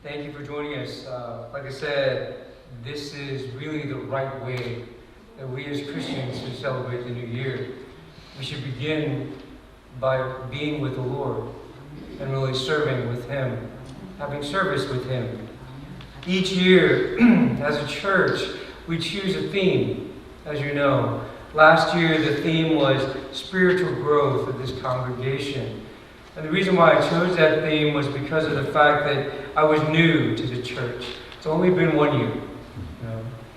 Thank you for joining us. Like I said, this is really the right way that we as Christians who celebrate the new year, we should begin by being with the Lord and really serving with Him, having service with Him. Each year, as a church, we choose a theme, as you know. Last year, the theme was spiritual growth of this congregation. And the reason why I chose that theme was because of the fact that I was new to the church. It's only been 1 year.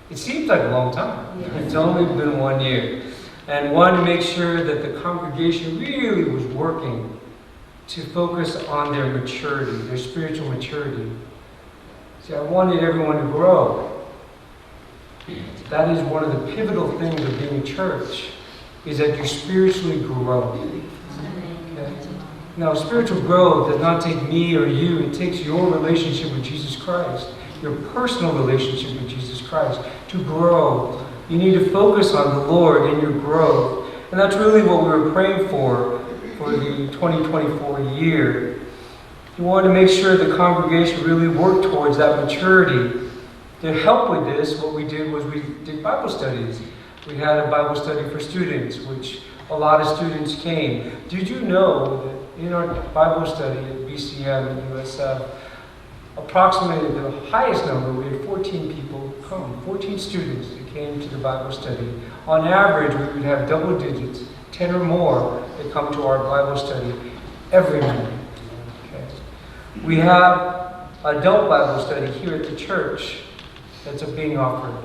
It seems like a long time. It's only been 1 year. And wanted to make sure that the congregation really was working to focus on their maturity, their spiritual maturity. See, I wanted everyone to grow. That is one of the pivotal things of being a church, is that you spiritually grow. Okay? Now, spiritual growth does not take me or you. It takes your relationship with Jesus Christ, your personal relationship with Jesus Christ, to grow. You need to focus on the Lord in your growth. And that's really what we were praying for the 2024 year. We wanted to make sure the congregation really worked towards that maturity. To help with this, what we did was we did Bible studies. We had a Bible study for students, which a lot of students came. Did you know that in our Bible study at BCM and USF, approximately the highest number, we had 14 people come, 14 students that came to the Bible study. On average, we would have double digits, 10 or more, that come to our Bible study every Monday. Okay. We have adult Bible study here at the church that's being offered.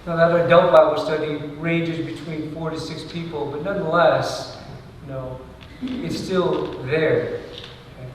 Now, that adult Bible study ranges between 4 to 6 people, but nonetheless, it's still there. Okay.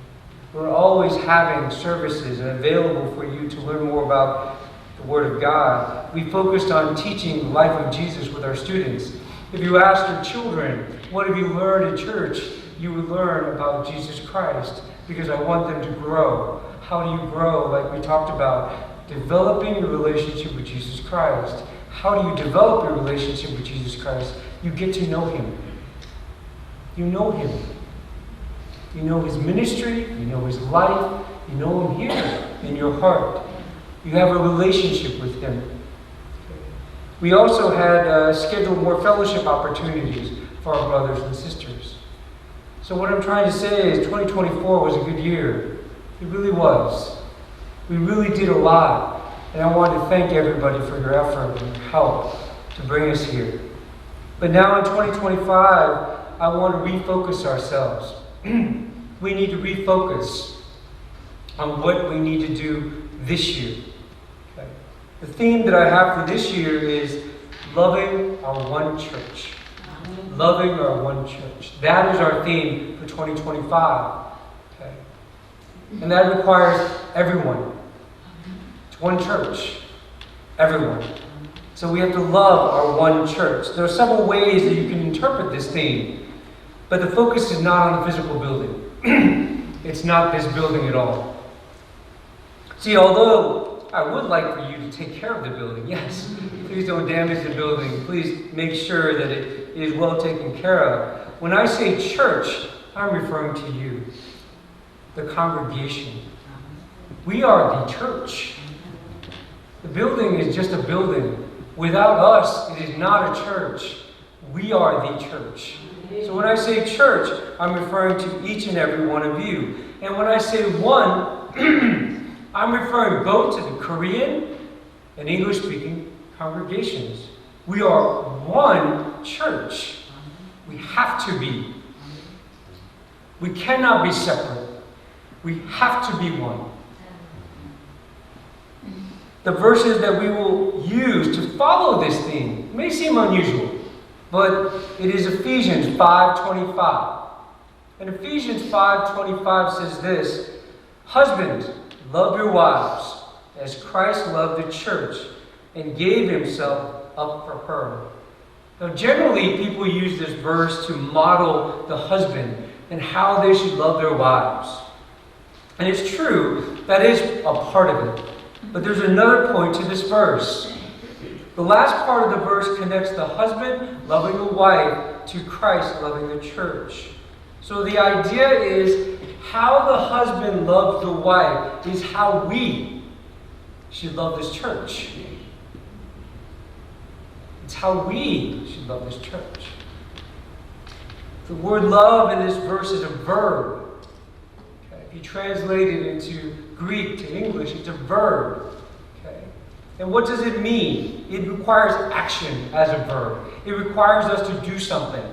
We're always having services and available for you to learn more about the Word of God. We focused on teaching the life of Jesus with our students. If you asked your children, what have you learned in church? You would learn about Jesus Christ, because I want them to grow. How do you grow? Like we talked about, developing your relationship with Jesus Christ. How do you develop your relationship with Jesus Christ? You get to know Him. You know Him. You know His ministry. You know His life. You know Him here in your heart. You have a relationship with Him. We also had scheduled more fellowship opportunities for our brothers and sisters. So what I'm trying to say is 2024 was a good year. It really was. We really did a lot. And I want to thank everybody for your effort and help to bring us here. But now in 2025, I want to refocus ourselves. We need to refocus on what we need to do this year. Okay? The theme that I have for this year is loving our one church. Loving our one church. That is our theme for 2025. Okay? And that requires everyone. It's one church. Everyone. So we have to love our one church. There are several ways that you can interpret this theme. But the focus is not on the physical building. It's not this building at all. See, although I would like for you to take care of the building, yes, please don't damage the building. Please make sure that it is well taken care of. When I say church, I'm referring to you, the congregation. We are the church. The building is just a building. Without us, it is not a church. We are the church. So when I say church, I'm referring to each and every one of you. And when I say one, I'm referring both to the Korean and English-speaking congregations. We are one church. We have to be. We cannot be separate. We have to be one. The verses that we will use to follow this theme may seem unusual, but it is Ephesians 5:25. And Ephesians 5:25 says this: Husbands, love your wives, as Christ loved the church and gave himself up for her. Now, generally, people use this verse to model the husband and how they should love their wives. And it's true, that is a part of it. But there's another point to this verse. The last part of the verse connects the husband loving the wife to Christ loving the church. So the idea is how the husband loves the wife is how we should love this church. It's how we should love this church. The word love in this verse is a verb. Okay? If you translate it into Greek to English, it's a verb. Okay? And what does it mean? It requires action as a verb. It requires us to do something.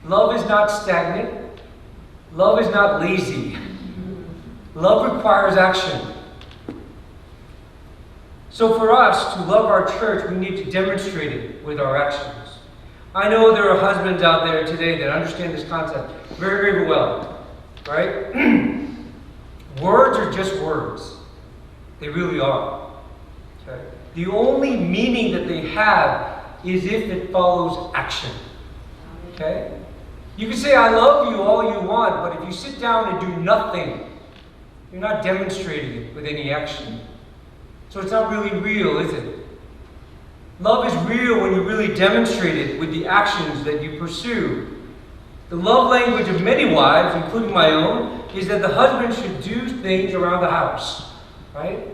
Love is not stagnant. Love is not lazy. Love requires action. So for us to love our church, we need to demonstrate it with our actions. I know there are husbands out there today that understand this concept very, very well. Right? Words are just words. They really are. Okay? The only meaning that they have is if it follows action. Okay? You can say, I love you all you want, but if you sit down and do nothing, you're not demonstrating it with any action. So it's not really real, is it? Love is real when you really demonstrate it with the actions that you pursue. The love language of many wives, including my own, is that the husband should do things around the house. Right?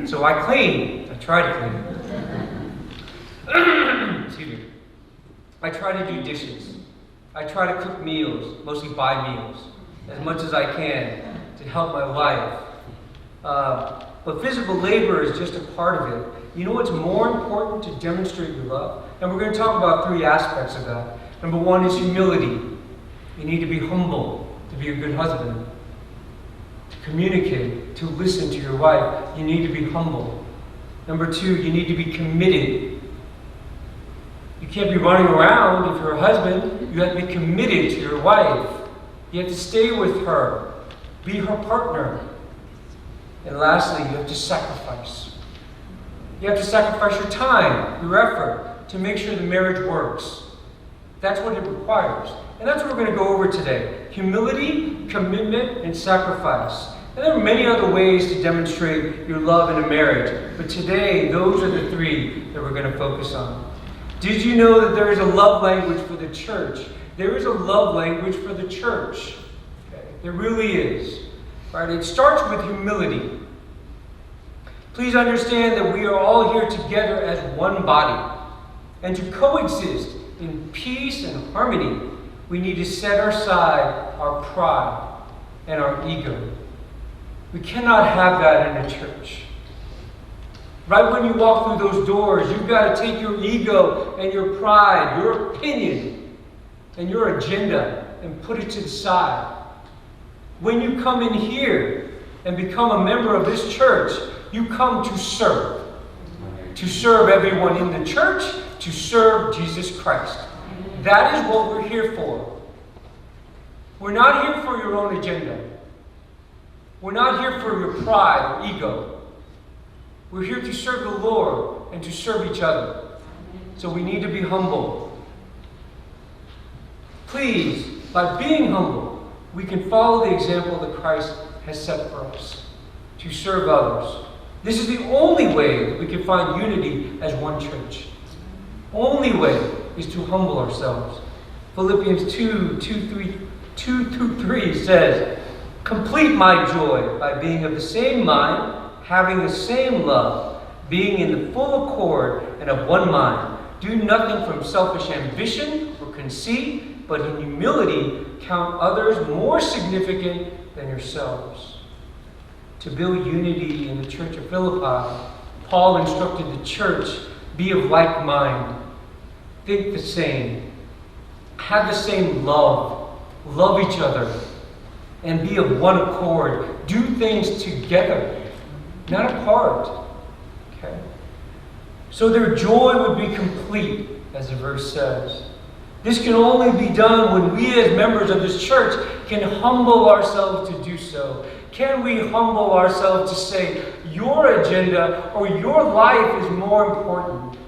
So I clean. I try to clean. Excuse me. I try to do dishes. I try to cook meals, mostly buy meals, as much as I can to help my wife. But physical labor is just a part of it. You know what's more important to demonstrate your love? And we're going to talk about 3 aspects of that. Number 1 is humility. You need to be humble to be a good husband. To communicate, to listen to your wife, you need to be humble. Number 2, you need to be committed. You can't be running around if you're a husband. You have to be committed to your wife. You have to stay with her. Be her partner. And lastly, you have to sacrifice. You have to sacrifice your time, your effort, to make sure the marriage works. That's what it requires. And that's what we're going to go over today. Humility, commitment, and sacrifice. And there are many other ways to demonstrate your love in a marriage. But today, those are the 3 that we're going to focus on. Did you know that there is a love language for the church? There is a love language for the church. Okay? There really is. Right? It starts with humility. Please understand that we are all here together as one body. And to coexist in peace and harmony, we need to set aside our pride and our ego. We cannot have that in a church. Right when you walk through those doors, you've got to take your ego and your pride, your opinion, and your agenda and put it to the side. When you come in here and become a member of this church, you come to serve. To serve everyone in the church, to serve Jesus Christ. That is what we're here for. We're not here for your own agenda. We're not here for your pride or ego. We're here to serve the Lord and to serve each other. So we need to be humble. Please, by being humble, we can follow the example that Christ has set for us to serve others. This is the only way that we can find unity as one church. Only way is to humble ourselves. Philippians 2:2-3 says, complete my joy by being of the same mind, having the same love, being in the full accord and of one mind. Do nothing from selfish ambition or conceit, but in humility count others more significant than yourselves. To build unity in the church of Philippi, Paul instructed the church, be of like mind, think the same, have the same love, love each other, and be of one accord. Do things together, not apart. Okay? So their joy would be complete, as the verse says. This can only be done when we as members of this church can humble ourselves to do so. Can we humble ourselves to say, your agenda or your life is more important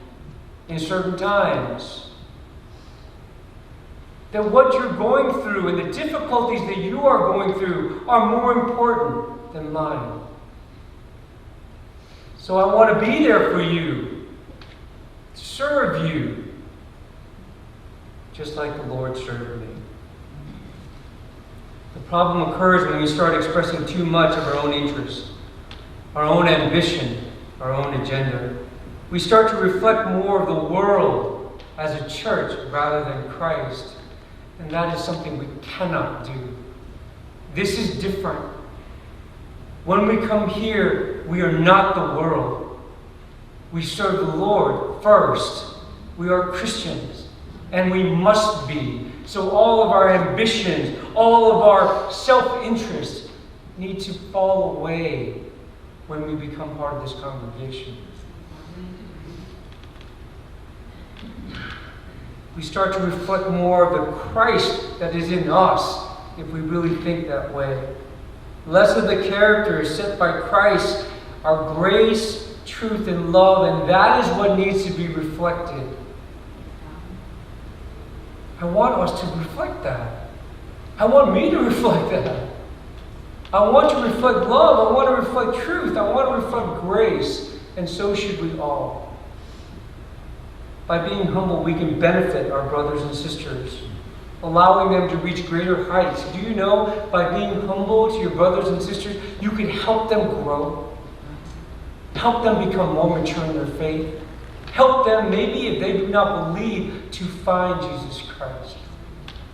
in certain times? That what you're going through and the difficulties that you are going through are more important than mine. So I want to be there for you, serve you, just like the Lord served me. The problem occurs when we start expressing too much of our own interests, our own ambition, our own agenda. We start to reflect more of the world as a church rather than Christ. And that is something we cannot do. This is different. When we come here, we are not the world. We serve the Lord first. We are Christians, and we must be. So all of our ambitions, all of our self-interest need to fall away when we become part of this congregation. We start to reflect more of the Christ that is in us if we really think that way. Less of the characters set by Christ are grace, truth, and love, and that is what needs to be reflected. I want us to reflect that. I want me to reflect that. I want to reflect love. I want to reflect truth. I want to reflect grace. And so should we all. By being humble, we can benefit our brothers and sisters, allowing them to reach greater heights. Do you know, by being humble to your brothers and sisters, you can help them grow, help them become more mature in their faith, help them, maybe if they do not believe, to find Jesus Christ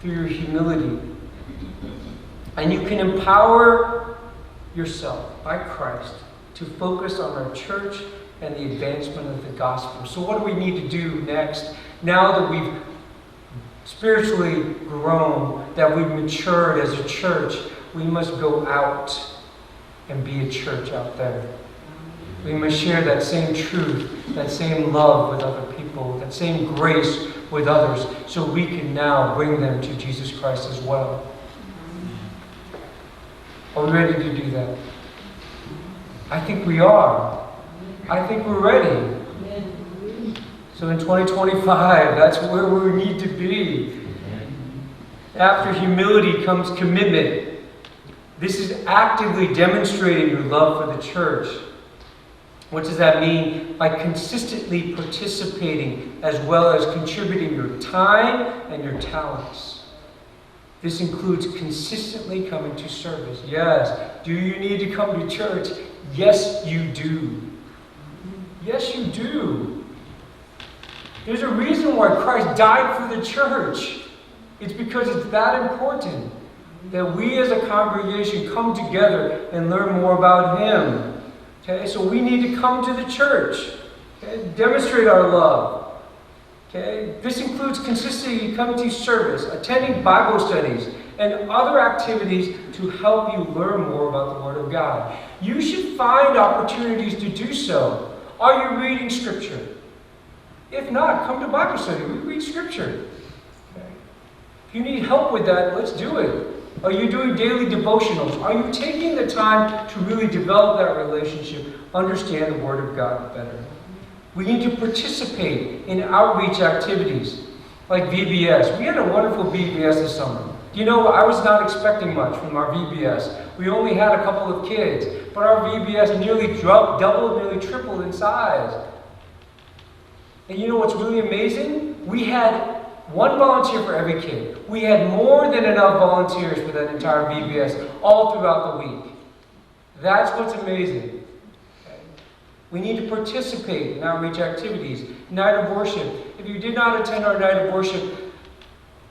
through your humility. And you can empower yourself by Christ to focus on our church and the advancement of the gospel. So what do we need to do next? Now that we've spiritually grown, that we've matured as a church, we must go out and be a church out there. We must share that same truth, that same love with other people, that same grace with others, so we can now bring them to Jesus Christ as well. Are we ready to do that? I think we are. I think we're ready. So in 2025, that's where we need to be. After humility comes commitment. This is actively demonstrating your love for the church. What does that mean? By consistently participating as well as contributing your time and your talents. This includes consistently coming to service. Yes. Do you need to come to church? Yes, you do. Yes, you do. There's a reason why Christ died for the church. It's because it's that important that we as a congregation come together and learn more about Him. Okay, so we need to come to the church. Okay, demonstrate our love. Okay, this includes consistently coming to service, attending Bible studies, and other activities to help you learn more about the Word of God. You should find opportunities to do so. Are you reading Scripture? If not, come to Bible study. We read Scripture. Okay. If you need help with that, let's do it. Are you doing daily devotionals? Are you taking the time to really develop that relationship, understand the Word of God better? We need to participate in outreach activities like VBS. We had a wonderful VBS this summer. You know, I was not expecting much from our VBS. We only had a couple of kids, but our VBS nearly doubled, nearly tripled in size. And you know what's really amazing? We had one volunteer for every kid. We had more than enough volunteers for that entire VBS all throughout the week. That's what's amazing. Okay. We need to participate in outreach activities. Night of worship. If you did not attend our night of worship,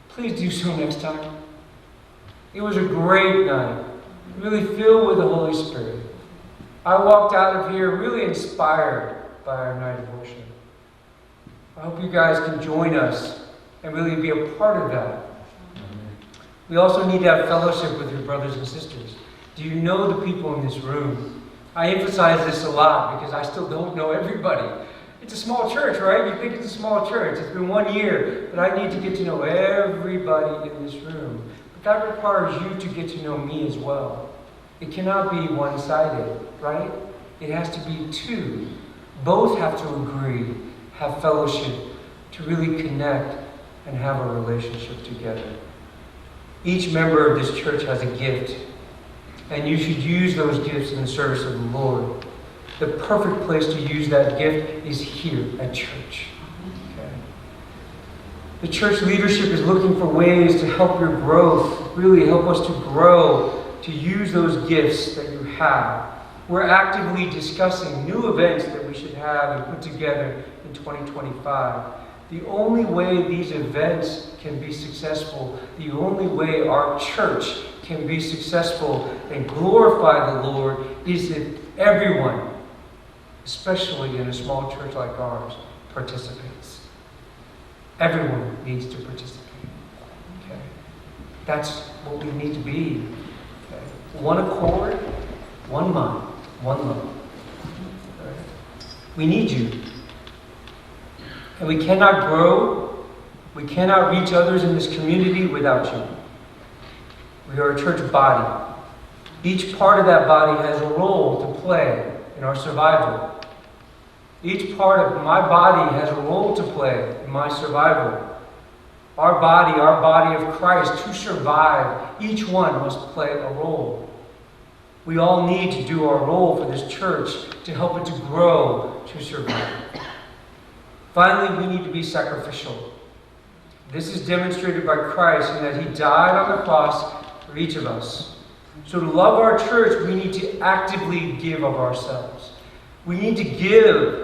please do so next time. It was a great night, really filled with the Holy Spirit. I walked out of here really inspired by our night of worship. I hope you guys can join us and really be a part of that. We also need to have fellowship with your brothers and sisters. Do you know the people in this room? I emphasize this a lot because I still don't know everybody. It's a small church, right? You think it's a small church. It's been 1 year, but I need to get to know everybody in this room. But that requires you to get to know me as well. It cannot be one-sided, right? It has to be two. Both have to agree, have fellowship, to really connect and have a relationship together. Each member of this church has a gift, and you should use those gifts in the service of the Lord. The perfect place to use that gift is here at church. Okay? The church leadership is looking for ways to help your growth, really help us to grow, to use those gifts that you have. We're actively discussing new events that we we should have and put together in 2025. The only way these events can be successful, the only way our church can be successful and glorify the Lord is if everyone, especially in a small church like ours, participates. Everyone needs to participate. Okay? That's what we need to be. Okay? One accord, one mind, one love. Okay? We need you. And we cannot grow, we cannot reach others in this community without you. We are a church body. Each part of that body has a role to play in our survival. Each part of my body has a role to play in my survival. Our body of Christ, to survive, each one must play a role. We all need to do our role for this church to help it to grow, to survive. Finally, we need to be sacrificial. This is demonstrated by Christ in that He died on the cross for each of us. So to love our church, we need to actively give of ourselves. We need to give.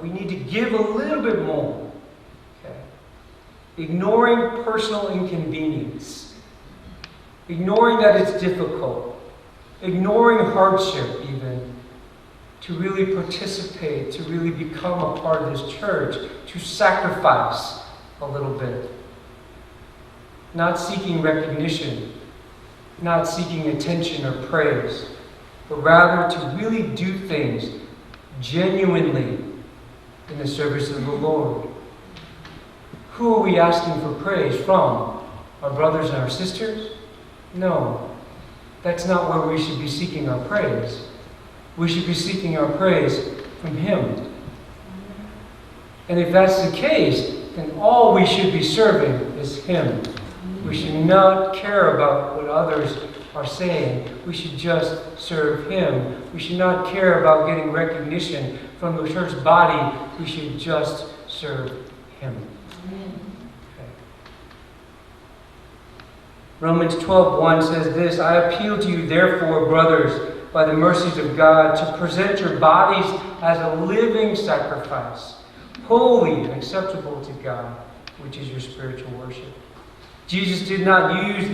We need to give a little bit more. Okay? Ignoring personal inconvenience. Ignoring that it's difficult. Ignoring hardship even. To really participate, to really become a part of this church. To sacrifice a little bit. Not seeking recognition. Not seeking attention or praise. But rather to really do things genuinely in the service of the Lord. Who are we asking for praise from? Our brothers and our sisters? No. That's not where we should be seeking our praise. We should be seeking our praise from Him. And if that's the case, then all we should be serving is Him. We should not care about what others are saying. We should just serve Him. We should not care about getting recognition from the church body. We should just serve Him. Okay. Romans 12:1 says this, I appeal to you, therefore, brothers, by the mercies of God, to present your bodies as a living sacrifice, holy and acceptable to God, which is your spiritual worship. Jesus did not use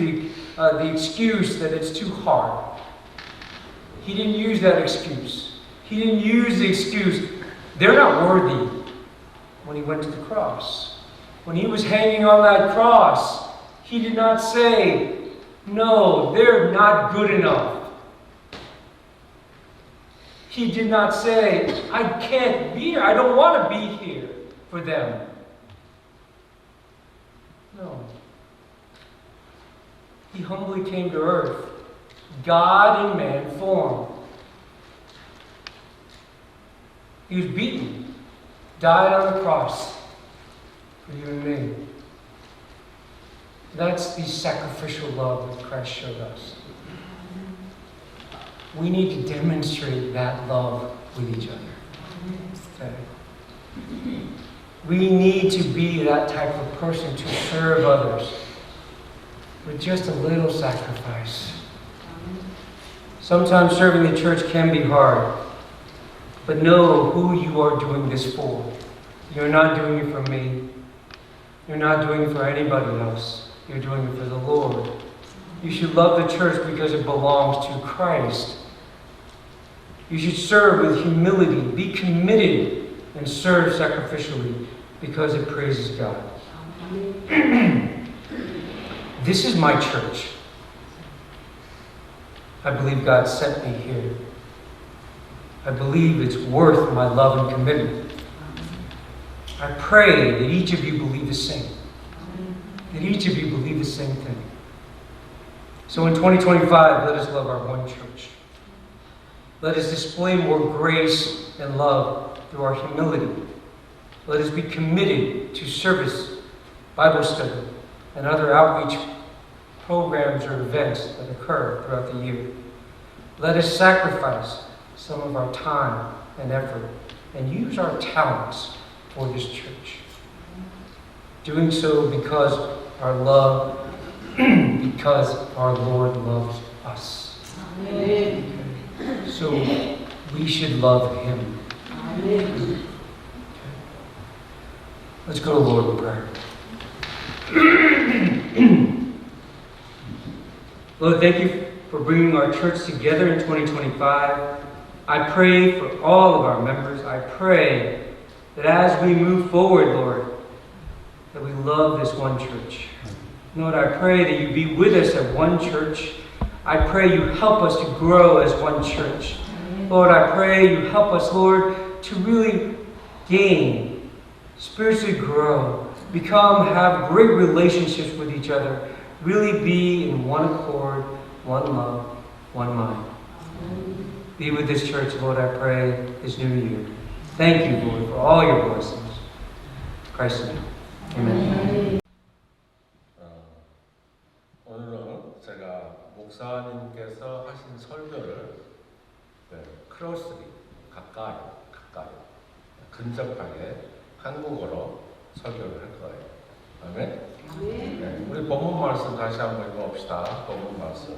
the excuse that it's too hard. He didn't use that excuse. He didn't use the excuse, they're not worthy, when He went to the cross. When He was hanging on that cross, He did not say, no, they're not good enough. He did not say, I can't be here. I don't want to be here for them. No. He humbly came to earth, God in man form. He was beaten, died on the cross for you and me. That's the sacrificial love that Christ showed us. We need to demonstrate that love with each other. Okay? We need to be that type of person to serve others with just a little sacrifice. Sometimes serving the church can be hard, but know who you are doing this for. You're not doing it for me. You're not doing it for anybody else. You're doing it for the Lord. You should love the church because it belongs to Christ. You should serve with humility, be committed, and serve sacrificially because it praises God. This is my church. I believe God sent me here. I believe it's worth my love and commitment. I pray that each of you believe the same. That each of you believe the same thing. So in 2025, let us love our one church. Let us display more grace and love through our humility. Let us be committed to service, Bible study, and other outreach programs or events that occur throughout the year. Let us sacrifice some of our time and effort and use our talents for this church. Doing so because our Lord loves us. Amen. So we should love Him. Let's go to the Lord in prayer. Lord, thank you for bringing our church together in 2025. I pray for all of our members. I pray that as we move forward, Lord, that we love this one church. Lord, I pray that you be with us at one church. I pray you help us to grow as one church. Lord, I pray you help us, Lord, to really gain, spiritually grow, have great relationships with each other, really be in one accord, one love, one mind. Be with this church, Lord, I pray, this new year. Thank you, Lord, for all your blessings. In Christ's name, amen. 오늘은 제가 목사님께서 하신 설교를 크로스리, 가까이, 근접하게 한국어로 설교를 할 거예요. 아멘? 네, 우리 본문 말씀 다시 한번 읽어봅시다. 본문 말씀.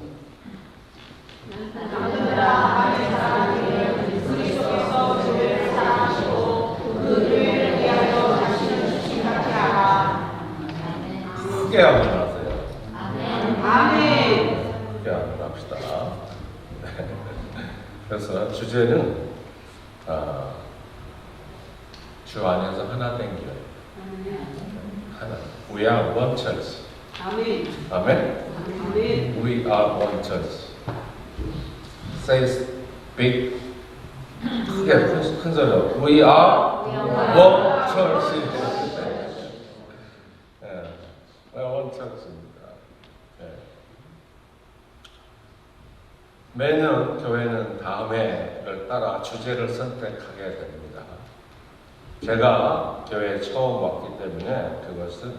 그리스도께서 죄를 사하시고 그를 위하여 자신을 심각케 하라. 크게 한번 하세요. 아멘. 크게 한번 합시다. 그래서 주제는 주 안에서 하나 된 교회. 하나. We are one church. 아멘. 아멘. 아멘. We are one church. Says big. 크게 큰 소리로. We are one church. We are one church입니다. 매년 교회는 다음해를 따라 주제를 선택하게 됩니다. 제가 교회에 처음 왔기 때문에 그것은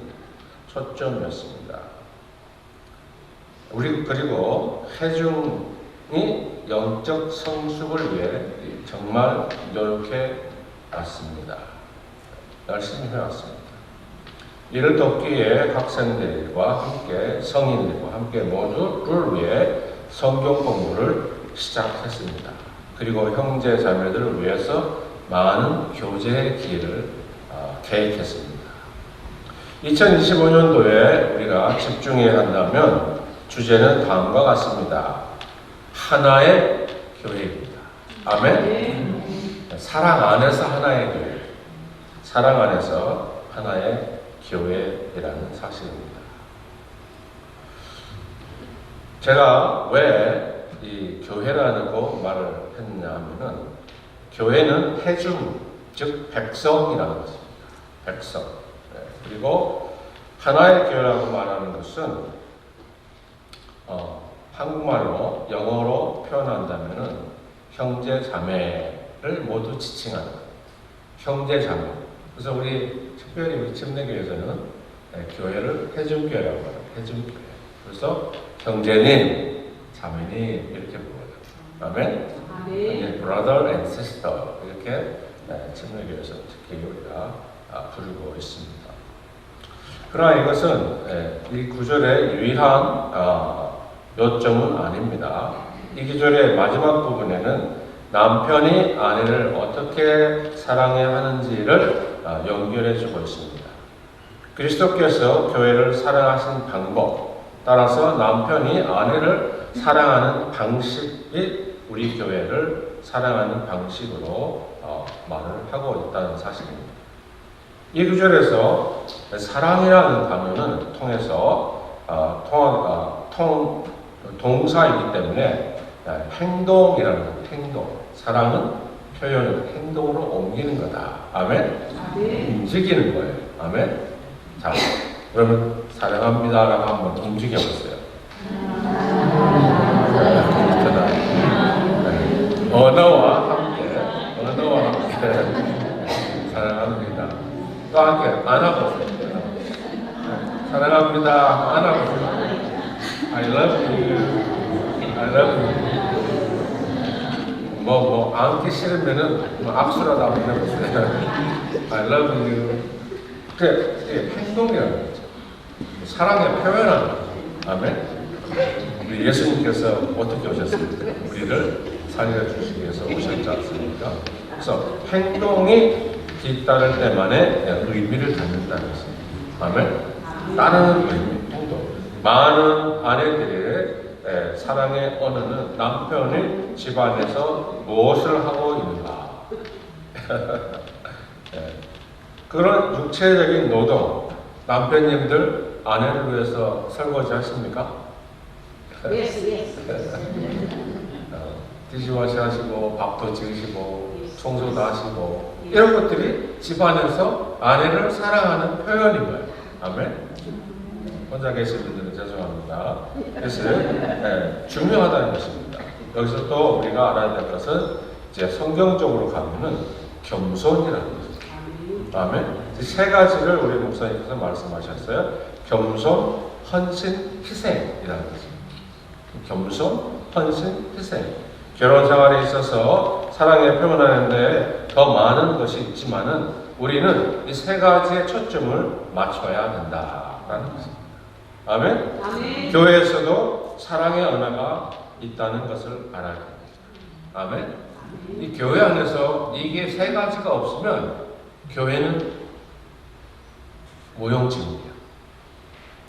초점이었습니다. 그리고 회중이 영적 성숙을 위해 정말 노력해 왔습니다. 열심히 해왔습니다. 이를 돕기 위해 학생들과 함께 성인들과 함께 모두를 위해 성경 공부를 시작했습니다. 그리고 형제 자매들을 위해서 많은 교제 기회를 계획했습니다. 2025년도에 우리가 집중해야 한다면 주제는 다음과 같습니다. 하나의 교회입니다. 아멘? 사랑 안에서 하나의 교회. 사랑 안에서 하나의 교회이라는 사실입니다. 제가 왜 이 교회라고 말을 했냐 하면은 교회는 회중, 즉 백성이라는 것입니다. 백성. 그리고 하나의 교회라고 말하는 것은 한국말로 영어로 표현한다면은 형제 자매를 모두 지칭하는 거예요. 형제 자매. 그래서 특별히 우리 침례교회에서는 교회를 회중교회라고 해요. 회중교회. 그래서 형제님, 자매님 이렇게 불러요. 아멘? brother and sister 이렇게 침례교회에서 특히 우리가 부르고 있습니다. 그러나 이것은 이 구절의 유일한 요점은 아닙니다. 이 구절의 마지막 부분에는 남편이 아내를 어떻게 사랑해야 하는지를 연결해주고 있습니다. 그리스도께서 교회를 사랑하신 방법, 따라서 남편이 아내를 사랑하는 방식이 우리 교회를 사랑하는 방식으로 말을 하고 있다는 사실입니다. 이 구절에서 사랑이라는 단어는 동사이기 때문에 행동이라는 행동, 사랑은 표현을 행동으로 옮기는 거다. 아멘? 움직이는 거예요. 아멘? 자, 그러면 사랑합니다라고 한번 움직여보세요. 언어와 함께 사랑합니다. 또 함께 안아보세요. 사랑합니다. 안아보세요. I love you. I love you. 안기 싫으면은 악수라도 한번 해보세요. I love you. 그게 행동이라는 거죠. 사랑의 표현하는 거죠. 아멘. 우리 예수님께서 어떻게 오셨습니까? 우리를 살려 주시기 위해서 오셨지 않습니까? 그래서 행동이 뒤따를 때만에 의미를 갖는다는 것입니다. 아멘. 따르는 의미, 행동. 많은 아내들의 사랑의 언어는 남편이 집안에서 무엇을 하고 있는가. 그런 육체적인 노동, 남편님들 아내를 위해서 설거지 하십니까? 디시워시 하시고 밥도 지으시고 청소도 하시고 이런 것들이 집안에서 아내를 사랑하는 표현인 거예요. 아멘. 혼자 계신 분들은 죄송합니다. 그래서 중요하다는 것입니다. 여기서 또 우리가 알아야 될 것은 이제 성경적으로 가면은 겸손이라는 것입니다. 아멘. 세 가지를 우리 목사님께서 말씀하셨어요. 겸손, 헌신, 희생이라는 것입니다. 겸손, 헌신, 희생. 결혼 생활에 있어서 사랑에 표현하는데 더 많은 것이 있지만은 우리는 이 세 가지의 초점을 맞춰야 된다라는 것입니다. 아멘? 아멘. 교회에서도 사랑의 언어가 있다는 것을 알아야 됩니다. 아멘? 이 교회 안에서 이게 세 가지가 없으면 교회는 무용지물이야.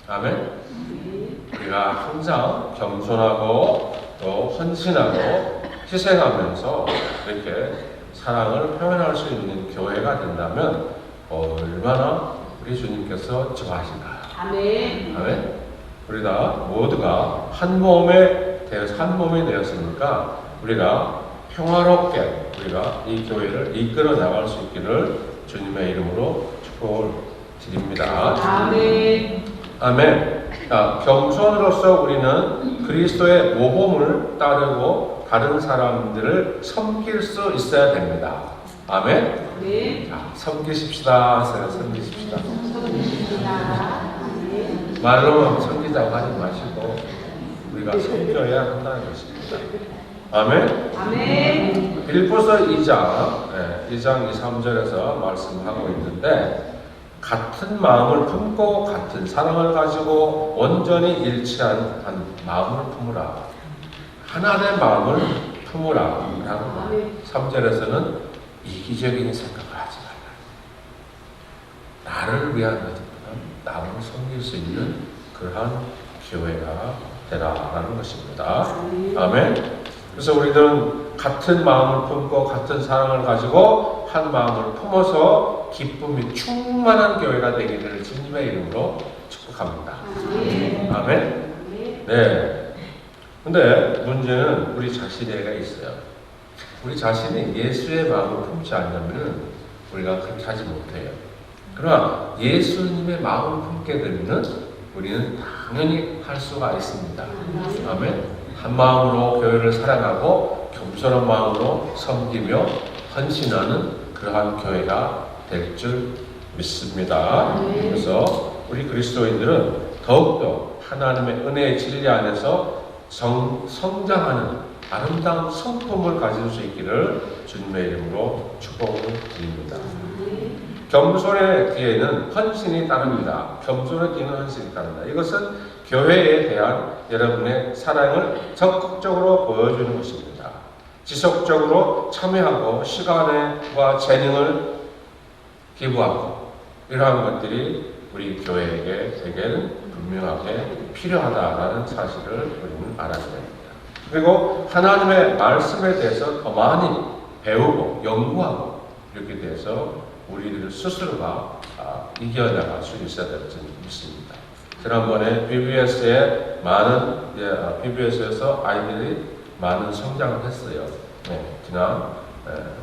아멘? 우리가 항상 겸손하고 또 헌신하고 희생하면서 이렇게 사랑을 표현할 수 있는 교회가 된다면 얼마나 우리 주님께서 좋아하실까요? 아멘. 아멘. 우리 다 모두가 한 몸에 되었으니까 우리가 평화롭게 우리가 이 교회를 이끌어 나갈 수 있기를 주님의 이름으로 축복을 드립니다. 아멘. 아멘. 겸손으로서 우리는 그리스도의 모범을 따르고 다른 사람들을 섬길 수 있어야 됩니다. 아멘. 네. 자, 섬기십시다. 섬기십시다. 말로만 섬기자고 하지 마시고 우리가 섬겨야 한다는 것입니다. 아멘. 아멘. 빌보서 2장 2, 3절에서 말씀하고 있는데 같은 마음을 품고 같은 사랑을 가지고 온전히 일치한 한 마음을 품으라. 하나의 마음을 품으라. 라고 3절에서는 이기적인 생각을 하지 말라. 나를 위한 것보다 남을 섬길 수 있는 그러한 교회가 되라라는 것입니다. 아멘. 그래서 우리들은 같은 마음을 품고 같은 사랑을 가지고 한 마음을 품어서 기쁨이 충만한 교회가 되기를 주님의 이름으로 축복합니다. 아멘. 네. 근데 문제는 우리 자신에게 있어요. 우리 자신이 예수의 마음을 품지 않으면 우리가 그렇게 하지 못해요. 그러나 예수님의 마음을 품게 되면 우리는 당연히 할 수가 있습니다. 아멘. 한 마음으로 교회를 사랑하고 겸손한 마음으로 섬기며 헌신하는 그러한 교회가 될 줄 믿습니다. 그래서 우리 그리스도인들은 더욱더 하나님의 은혜의 진리 안에서 성장하는 아름다운 성품을 가질 수 있기를 주님의 이름으로 축복을 드립니다. 겸손의 뒤에는 헌신이 따릅니다. 겸손의 뒤에는 헌신이 따릅니다. 이것은 교회에 대한 여러분의 사랑을 적극적으로 보여주는 것입니다. 지속적으로 참여하고 시간과 재능을 기부하고 이러한 것들이 우리 교회에게 되게는 분명하게 필요하다라는 사실을 우리는 알아야 됩니다. 그리고 하나님의 말씀에 대해서 더 많이 배우고 연구하고 이렇게 돼서 우리들 스스로가 이겨나갈 수 있어야 될 줄 믿습니다. 지난번에 BBS에 BBS에서 아이들이 많은 성장을 했어요. 지난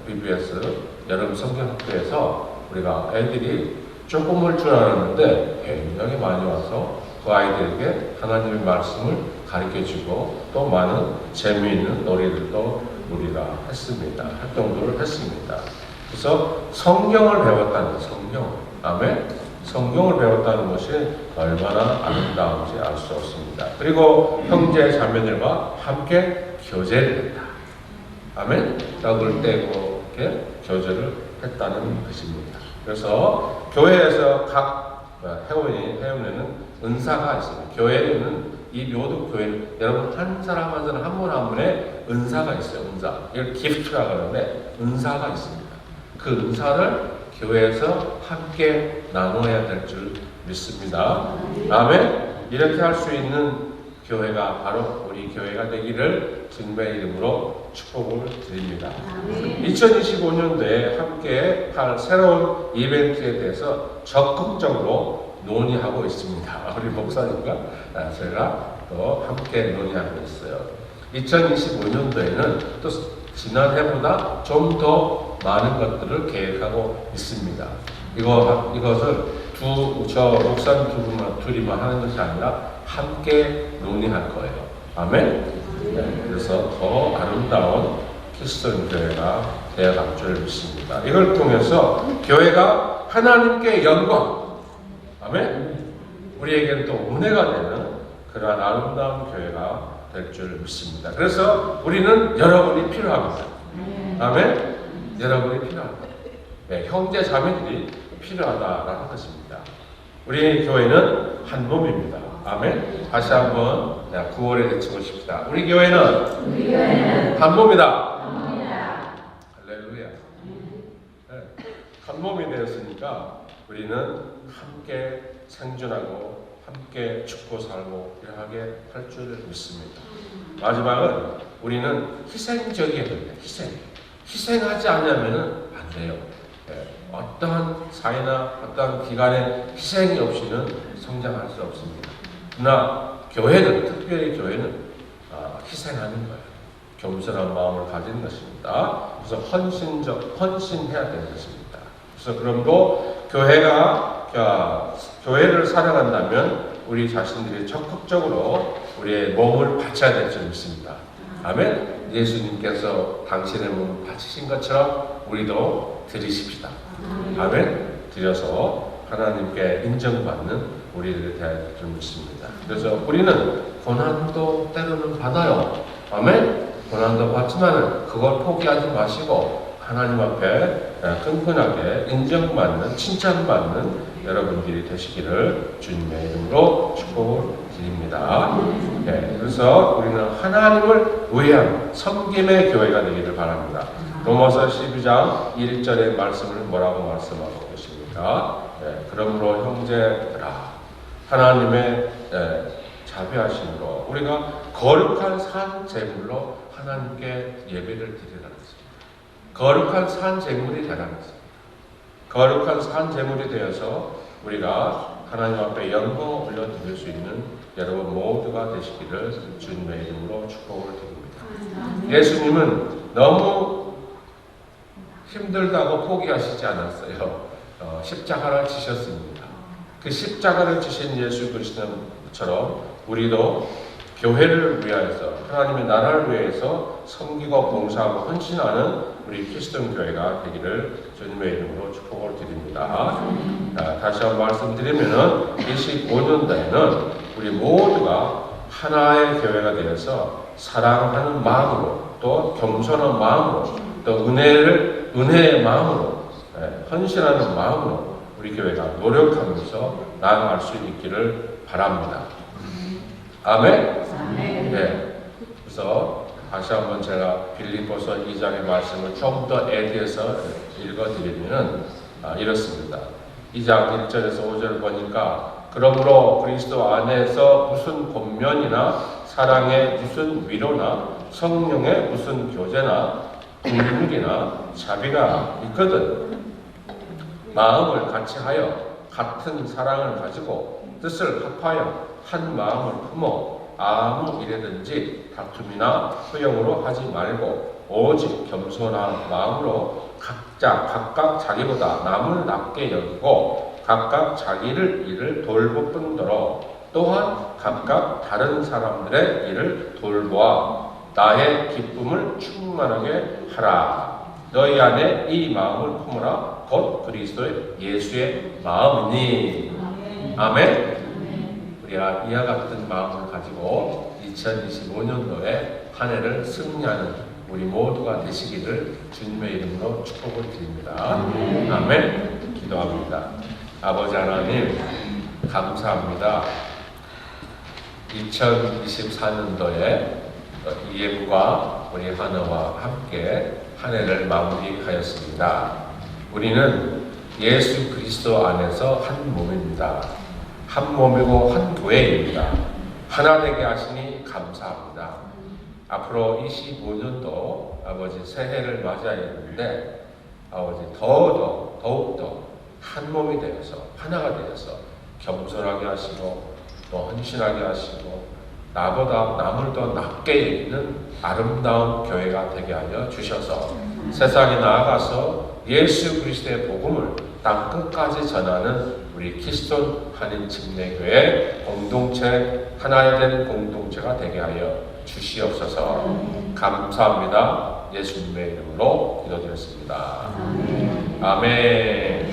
BBS 여름 성경학교에서 우리가 애들이 조금 올 줄 알았는데 굉장히 많이 와서 그 아이들에게 하나님의 말씀을 가르쳐주고 또 많은 재미있는 놀이들도 우리가 했습니다. 활동들을 했습니다. 그래서 성경을 배웠다는 성경. 아멘. 성경을 배웠다는 것이 얼마나 아름다운지 알 수 없습니다. 그리고 형제 자매들과 함께 교제를 했다. 아멘. 떡을 떼고 이렇게 교제를 했다는 것입니다. 그래서 교회에서 각 회원에는 은사가 있습니다. 교회에는 이 모든 교회는 여러분 한 사람 한 사람 한 분 한 분의 은사가 있어요. 은사. 이걸 기프트라고 하는데 은사가 있습니다. 그 은사를 교회에서 함께 나눠야 될 줄 믿습니다. 아멘. 이렇게 할 수 있는 교회가 바로 우리 교회가 되기를 주님의 이름으로 축복을 드립니다. 2025년도에 함께 할 새로운 이벤트에 대해서 적극적으로 논의하고 있습니다. 우리 목사님과 제가 또 함께 논의하고 있어요. 2025년도에는 또 지난해보다 좀 더 많은 것들을 계획하고 있습니다. 이것을 저 목사님 둘이만 하는 것이 아니라 함께 논의할 거예요. 아멘? 네, 그래서 더 아름다운 키스톤 교회가 되어갈 줄 믿습니다. 이걸 통해서 교회가 하나님께 영광, 아멘? 우리에게는 또 은혜가 되는 그러한 아름다운 교회가 될 줄 믿습니다. 그래서 우리는 여러분이 필요합니다. 아멘? 여러분이 필요합니다. 네, 형제 자매들이 필요하다라는 것입니다. 우리 교회는 한 몸입니다. 아멘. 다시 한번 9월에 외치고 싶다. 우리 교회는 한 몸이다. 할렐루야. 네, 한 몸이 되었으니까 우리는 함께 생존하고 함께 죽고 살고 이러하게 할 줄 믿습니다. 마지막은 우리는 희생적이어야 됩니다. 희생하지 않으면 안 돼요. 네, 어떠한 사회나 어떠한 기관의 희생이 없이는 성장할 수 없습니다. 그러나 교회는, 특별히 교회는 희생하는 거예요. 겸손한 마음을 가진 것입니다. 그래서 헌신해야 되는 것입니다. 그래서 그럼도 교회를 사랑한다면 우리 자신들이 적극적으로 우리의 몸을 바쳐야 될 줄 믿습니다. 아멘. 예수님께서 당신의 몸을 바치신 것처럼 우리도 드리십시다. 아멘. 드려서 하나님께 인정받는 우리들이 되어야 될 줄 믿습니다. 그래서 우리는 고난도 때로는 받아요. 아멘. 고난도 받지만 그걸 포기하지 마시고 하나님 앞에 끈끈하게 인정받는, 칭찬받는 여러분들이 되시기를 주님의 이름으로 축복을 드립니다. 네, 그래서 우리는 하나님을 위한 섬김의 교회가 되기를 바랍니다. 로마서 12장 1절의 말씀을 뭐라고 말씀하고 계십니까? 네, 그러므로 형제들아 하나님의 자비하심으로 우리가 거룩한 산 제물로 하나님께 예배를 드리라는 것입니다. 거룩한 산 제물이 되라는 것입니다. 거룩한 산 제물이 되어서 우리가 하나님 앞에 영광을 올려드릴 수 있는 여러분 모두가 되시기를 주님의 이름으로 축복을 드립니다. 예수님은 너무 힘들다고 포기하시지 않았어요. 십자가를 지셨습니다. 그 십자가를 지신 예수 그리스도처럼 우리도 교회를 위하여서 하나님의 나라를 위해서 섬기고 봉사하고 헌신하는 우리 키스톤 교회가 되기를 주님의 이름으로 축복을 드립니다. 다시 한번 말씀드리면은 25년도에는 우리 모두가 하나의 교회가 되어서 사랑하는 마음으로 또 겸손한 마음으로 또 은혜의 마음으로 헌신하는 마음으로 우리 교회가 노력하면서 나아갈 수 있기를 바랍니다. 아멘. 네. 그래서 다시 한번 제가 빌립보서 2장의 말씀을 좀 더 애드해서 읽어드리면 이렇습니다. 2장 1절에서 5절 보니까 그러므로 그리스도 안에서 무슨 권면이나 사랑의 무슨 위로나 성령의 무슨 교제나 긍휼이나 자비가 있거든 마음을 같이하여 같은 사랑을 가지고 뜻을 합하여 한 마음을 품어 아무 일에든지 다툼이나 허용으로 하지 말고 오직 겸손한 마음으로 각각 자기보다 남을 낮게 여기고 각각 자기를 일을 돌볼 뿐더러 또한 각각 다른 사람들의 일을 돌보아 나의 기쁨을 충만하게 하라. 너희 안에 이 마음을 품으라. 곧 그리스도의 예수의 마음이니. 아멘. 우리가 이와 같은 마음을 가지고 2025년도에 한 해를 승리하는 우리 모두가 되시기를 주님의 이름으로 축복을 드립니다. 아멘. 기도합니다. 아버지 하나님 감사합니다. 2024년도에 EM과 우리 하나와 함께 한 해를 마무리하였습니다. 우리는 예수 그리스도 안에서 한 몸입니다. 한 몸이고 한 교회입니다. 하나 되게 하시니 감사합니다. 앞으로 25년도 아버지 새해를 맞이하였는데 아버지 더욱더 한 몸이 되어서 하나가 되어서 겸손하게 하시고 또 헌신하게 하시고 나보다 남을 더 낮게 여기는 아름다운 교회가 되게 하여 주셔서 세상에 나아가서 예수 그리스도의 복음을 땅 끝까지 전하는 우리 키스톤 한인 침례교회 공동체 하나의 된 공동체가 되게 하여 주시옵소서. 감사합니다. 예수님의 이름으로 기도드렸습니다. 아멘.